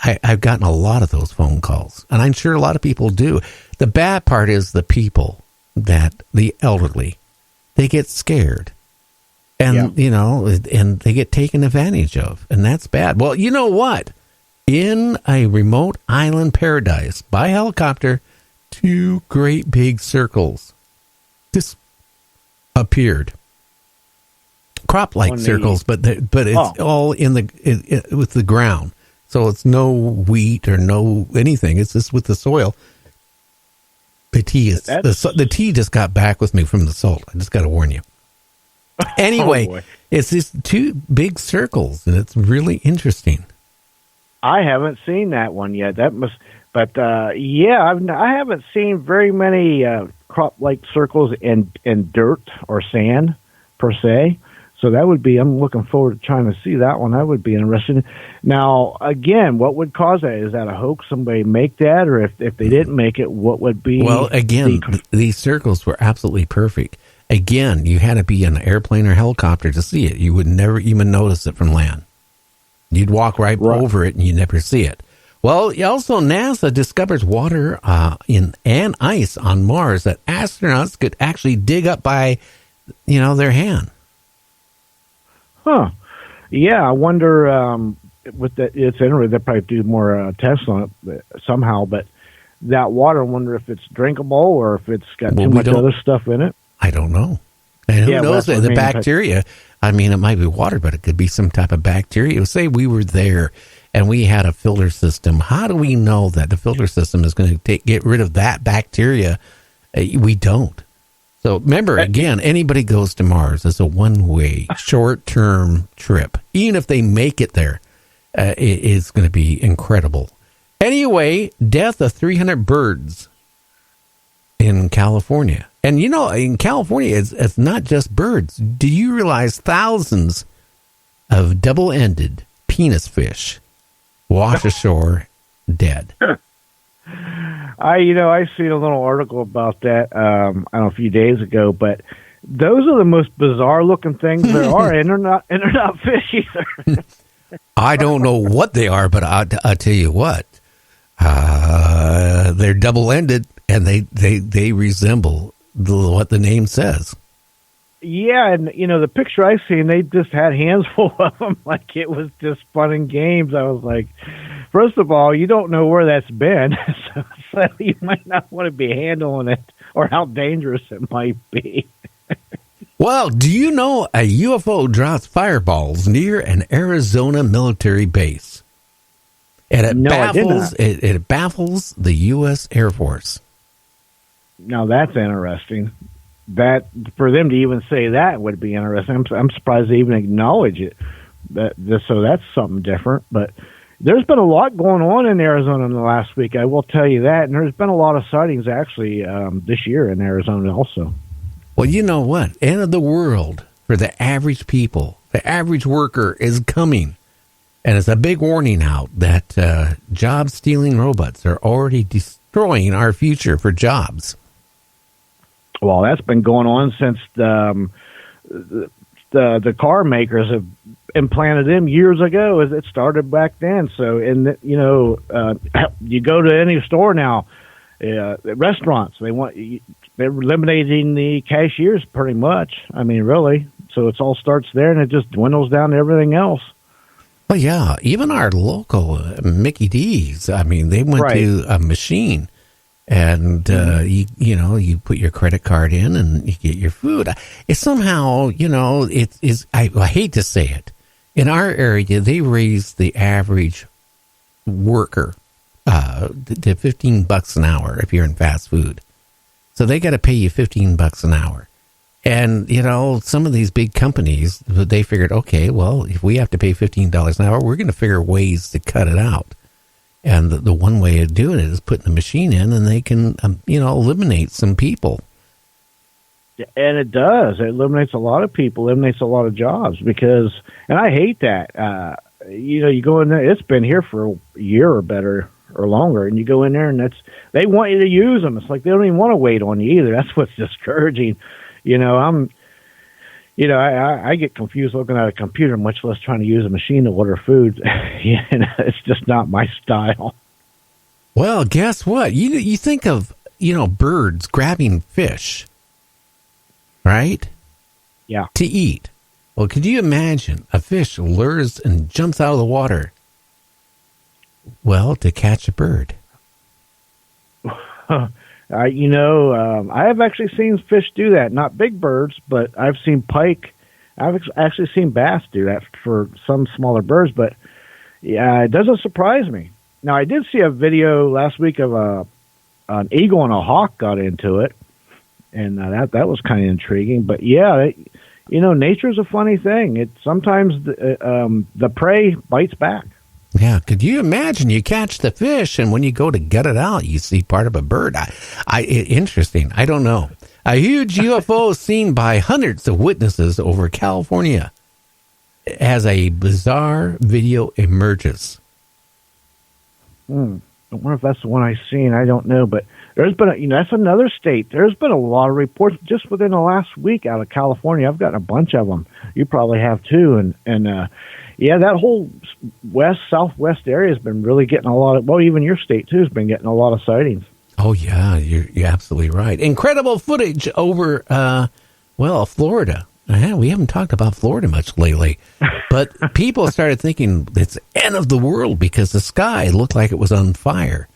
I've gotten a lot of those phone calls, and I'm sure a lot of people do. The bad part is the people the elderly, they get scared. And, and they get taken advantage of, and that's bad. Well, you know what? In a remote island paradise, by helicopter, 2 great big circles just appeared. Crop-like circles, but it's all in with the ground. So it's no wheat or no anything. It's just with the soil. The tea just got back with me from the salt. I just got to warn you. Anyway, it's these 2 big circles, and it's really interesting. I haven't seen that one yet. I haven't seen very many crop-like circles in dirt or sand per se. So that would be. I'm looking forward to trying to see that one. That would be interesting. Now, again, what would cause that? Is that a hoax? Somebody make that, or if they didn't make it, what would be? Well, again, these circles were absolutely perfect. Again, you had to be in an airplane or helicopter to see it. You would never even notice it from land. You'd walk right over it and you'd never see it. Well, also NASA discovers water and ice on Mars that astronauts could actually dig up by, their hand. Huh. Yeah, I wonder, it's interesting, they'll probably do more tests on it somehow, but that water, I wonder if it's drinkable or if it's got too much other stuff in it. I don't know. And who knows? The bacteria, it might be water, but it could be some type of bacteria. Say we were there and we had a filter system. How do we know that the filter system is going to get rid of that bacteria? We don't. So remember, again, anybody goes to Mars, it's a one-way, short-term trip. Even if they make it there, it is going to be incredible. Anyway, death of 300 birds in California. And, in California, it's not just birds. Do you realize thousands of double-ended penis fish wash ashore dead? I seen a little article about that, I don't know, a few days ago, but those are the most bizarre-looking things there are, and they're not fish either. I don't know what they are, but I'll tell you what. They're double-ended, and they resemble what the name says. Yeah, and the picture I seen, they just had hands full of them, like it was just fun and games. I was like, first of all, you don't know where that's been, so you might not want to be handling it, or how dangerous it might be. Well, do you know a UFO drops fireballs near an Arizona military base? And it baffles the U.S. Air Force. Now that's interesting. That for them to even say that would be interesting. I'm surprised they even acknowledge it. So that's something different. But there's been a lot going on in Arizona in the last week. I will tell you that. And there's been a lot of sightings actually this year in Arizona also. Well, you know what? End of the world for the average people, the average worker is coming. And it's a big warning out that job-stealing robots are already destroying our future for jobs. Well, that's been going on since the car makers have implanted them years ago. It started back then. So, you go to any store now, restaurants, they're eliminating the cashiers pretty much. I mean, really. So it all starts there, and it just dwindles down to everything else. Well, yeah, even our local Mickey D's. I mean, they went to a machine, and you put your credit card in, and you get your food. It's somehow, I hate to say it, in our area they raised the average worker to $15 an hour if you're in fast food. So they got to pay you $15 an hour. And, some of these big companies, they figured, okay, well, if we have to pay $15 an hour, we're going to figure ways to cut it out. And the one way of doing it is putting the machine in, and they can, eliminate some people. And it does. It eliminates a lot of people, eliminates a lot of jobs because, and I hate that. You go in there, it's been here for a year or better or longer, and you go in there and they want you to use them. It's like they don't even want to wait on you either. That's what's discouraging. I get confused looking at a computer, much less trying to use a machine to order food. It's just not my style. Well, guess what? You think of, birds grabbing fish, right? Yeah. To eat. Well, could you imagine a fish lures and jumps out of the water? Well, to catch a bird. I have actually seen fish do that. Not big birds, but I've seen pike. I've actually seen bass do that for some smaller birds. But yeah, it doesn't surprise me. Now, I did see a video last week of an eagle and a hawk got into it, and that was kind of intriguing. But yeah, nature's a funny thing. It sometimes the prey bites back. Yeah, could you imagine? You catch the fish, and when you go to gut it out, you see part of a bird. Interesting. I don't know. A huge UFO seen by hundreds of witnesses over California as a bizarre video emerges. I wonder if that's the one I've seen. I don't know, but there's been that's another state. There's been a lot of reports just within the last week out of California. I've gotten a bunch of them. You probably have too, and yeah, that whole southwest area has been really getting a lot of. Well, even your state too has been getting a lot of sightings. Oh yeah, you're absolutely right. Incredible footage over Florida. We haven't talked about Florida much lately, but people started thinking it's the end of the world because the sky looked like it was on fire.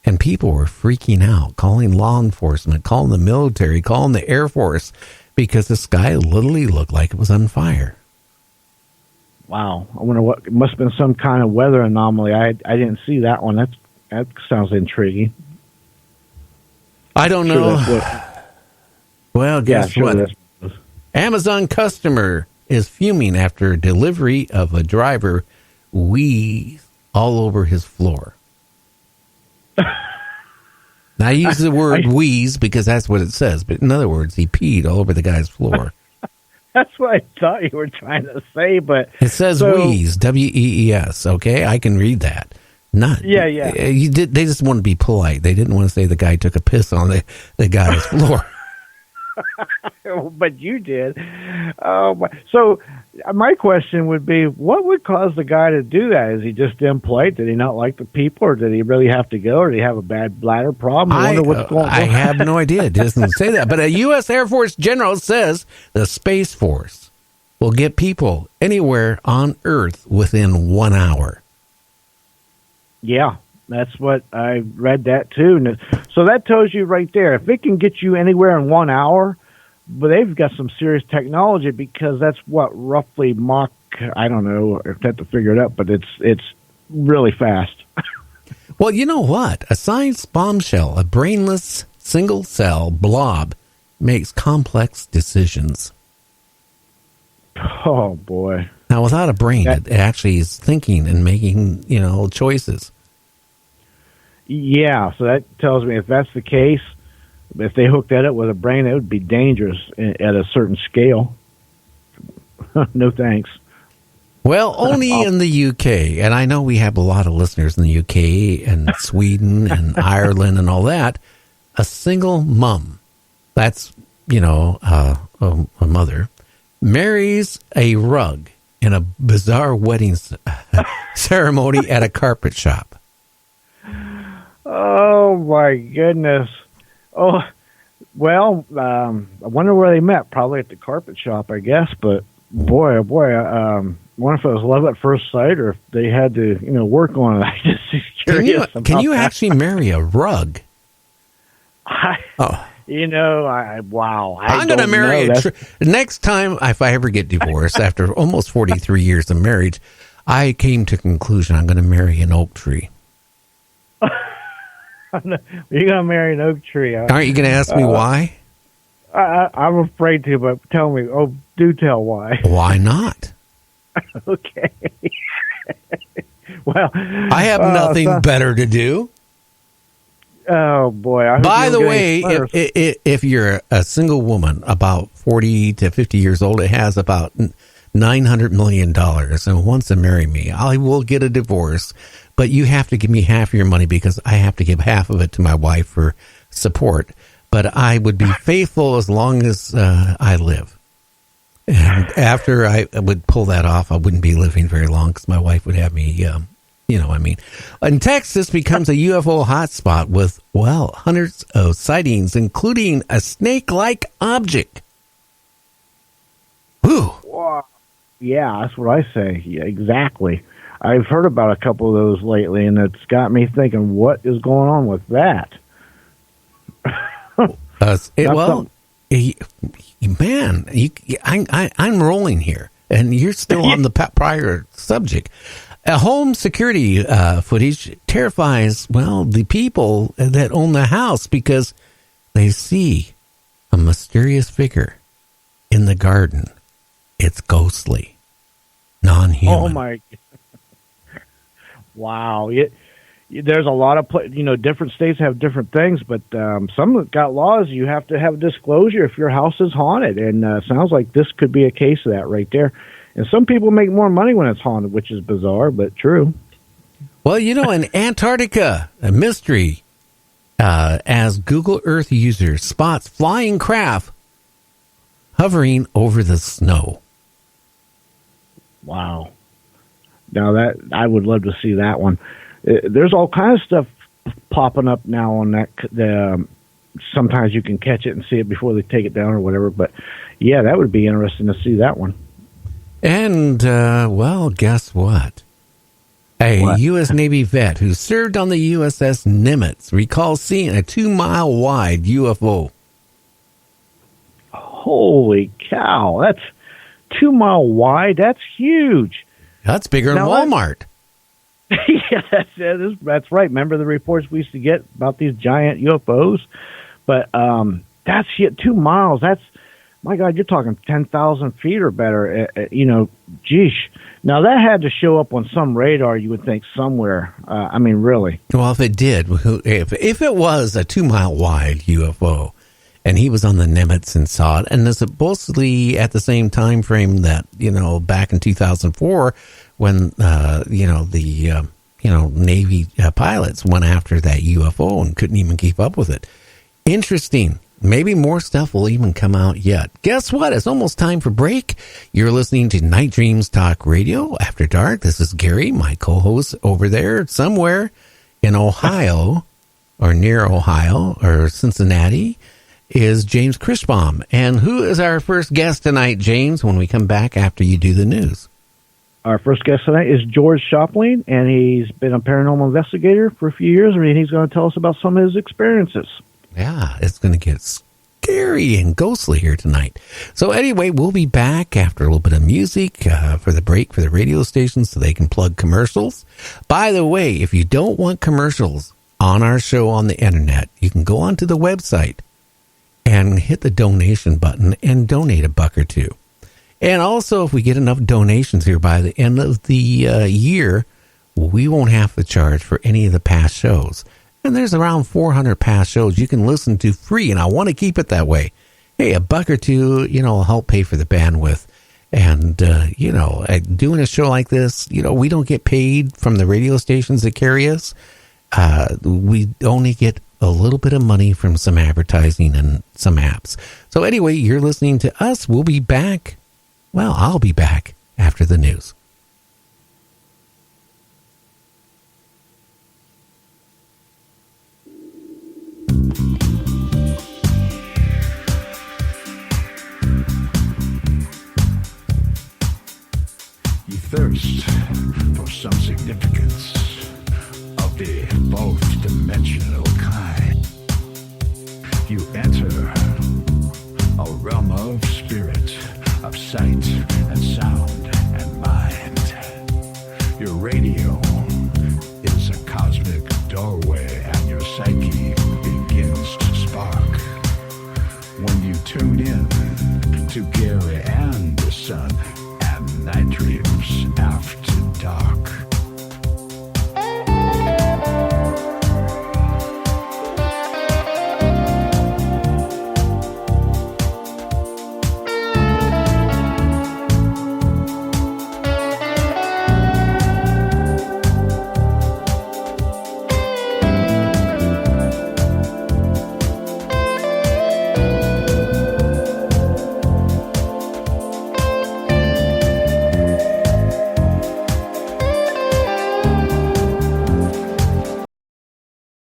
And people were freaking out, calling law enforcement, calling the military, calling the Air Force, because the sky literally looked like it was on fire. Wow. I wonder what, it must have been some kind of weather anomaly. I didn't see that one. That sounds intriguing. I don't know. Well, guess what? Amazon customer is fuming after delivery of a driver wheeze all over his floor. Now, I use the word wheeze because that's what it says, but in other words, he peed all over the guy's floor. That's what I thought you were trying to say, but... It says wheeze, W-E-E-S, okay? I can read that. Yeah. They just want to be polite. They didn't want to say the guy took a piss on the guy's floor. But you did. So my question would be, what would cause the guy to do that? Is he just impolite? Did he not like the people, or did he really have to go, or did he have a bad bladder problem? I wonder what's going on. I have no idea. It doesn't say that. But a U.S. Air Force general says the Space Force will get people anywhere on Earth within 1 hour. Yeah. That's what I read that too. And so that tells you right there, if it can get you anywhere in 1 hour, but they've got some serious technology, because that's what roughly Mach, I don't know if I have to figure it out, but it's really fast. Well, you know what? A science bombshell, a brainless single cell blob makes complex decisions. Oh boy. Now, without a brain, it actually is thinking and making, choices. Yeah, so that tells me if that's the case, if they hooked that up with a brain, it would be dangerous at a certain scale. No thanks. Well, only in the UK, and I know we have a lot of listeners in the UK and Sweden and Ireland and all that, a single mom, that's, a mother, marries a rug in a bizarre wedding ceremony at a carpet shop. Oh, my goodness. Oh, well, I wonder where they met. Probably at the carpet shop, I guess. But, boy, I wonder if it was love at first sight, or if they had to, work on it. I just curious. Can you actually marry a rug? Wow. I'm going to marry next time, if I ever get divorced, after almost 43 years of marriage, I came to the conclusion I'm going to marry an oak tree. You're going to marry an oak tree. Aren't you going to ask me why? I'm afraid to, but tell me. Oh, do tell why. Why not? Okay. Well, I have nothing better to do. Oh, boy. By the way, if you're a single woman about 40 to 50 years old, it has about $900 million and wants to marry me, I will get a divorce. But you have to give me half of your money, because I have to give half of it to my wife for support. But I would be faithful as long as I live. And after I would pull that off, I wouldn't be living very long because my wife would have me, In Texas becomes a UFO hotspot with, hundreds of sightings, including a snake-like object. Whew. Wow. Yeah, that's what I say. Yeah, exactly. I've heard about a couple of those lately, and it's got me thinking, what is going on with that? I'm rolling here, and you're still on the prior subject. A home security footage terrifies, the people that own the house because they see a mysterious figure in the garden. It's ghostly, non-human. Oh, my. Wow. There's a lot of, different states have different things, but some have got laws. You have to have disclosure if your house is haunted. And sounds like this could be a case of that right there. And some people make more money when it's haunted, which is bizarre, but true. Well, in Antarctica, a mystery as Google Earth user spots flying craft hovering over the snow. Wow. Now that I would love to see that one. There's all kinds of stuff popping up now on that. Sometimes you can catch it and see it before they take it down or whatever. But yeah, that would be interesting to see that one. And guess what? A U.S. Navy vet who served on the USS Nimitz recalls seeing a 2-mile wide UFO. Holy cow! That's 2 mile wide. That's huge. That's bigger than Walmart. Yeah, that's right. Remember the reports we used to get about these giant UFOs? But that's 2 miles. That's, my God, you're talking 10,000 feet or better. Geesh. Now, that had to show up on some radar, you would think, somewhere. Really. Well, if it did, if it was a 2 mile wide UFO, and he was on the Nimitz and saw it, and supposedly at the same time frame that, back in 2004, when, the Navy pilots went after that UFO and couldn't even keep up with it. Interesting. Maybe more stuff will even come out yet. Guess what? It's almost time for break. You're listening to Night Dreams Talk Radio After Dark. This is Gary, my co-host over there somewhere in Ohio or near Ohio or Cincinnati is James Christbaum. And who is our first guest tonight, James, when we come back after you do the news? Our first guest tonight is George Schopplein, and he's been a paranormal investigator for a few years, and he's going to tell us about some of his experiences. Yeah, it's going to get scary and ghostly here tonight. So anyway, we'll be back after a little bit of music for the break for the radio stations so they can plug commercials. By the way, if you don't want commercials on our show on the internet, you can go onto the website and hit the donation button and donate $1 or $2. And also, if we get enough donations here by the end of the year, we won't have to charge for any of the past shows. And there's around 400 past shows you can listen to free, and I want to keep it that way. Hey, $1 or $2, will help pay for the bandwidth. And, doing a show like this, we don't get paid from the radio stations that carry us. We only get a little bit of money from some advertising and some apps. So anyway, you're listening to us. We'll be back. Well, I'll be back after the news. You thirst for some significance of the both dimensional kind. You enter a realm of spirit, of sight and sound and mind. Your radio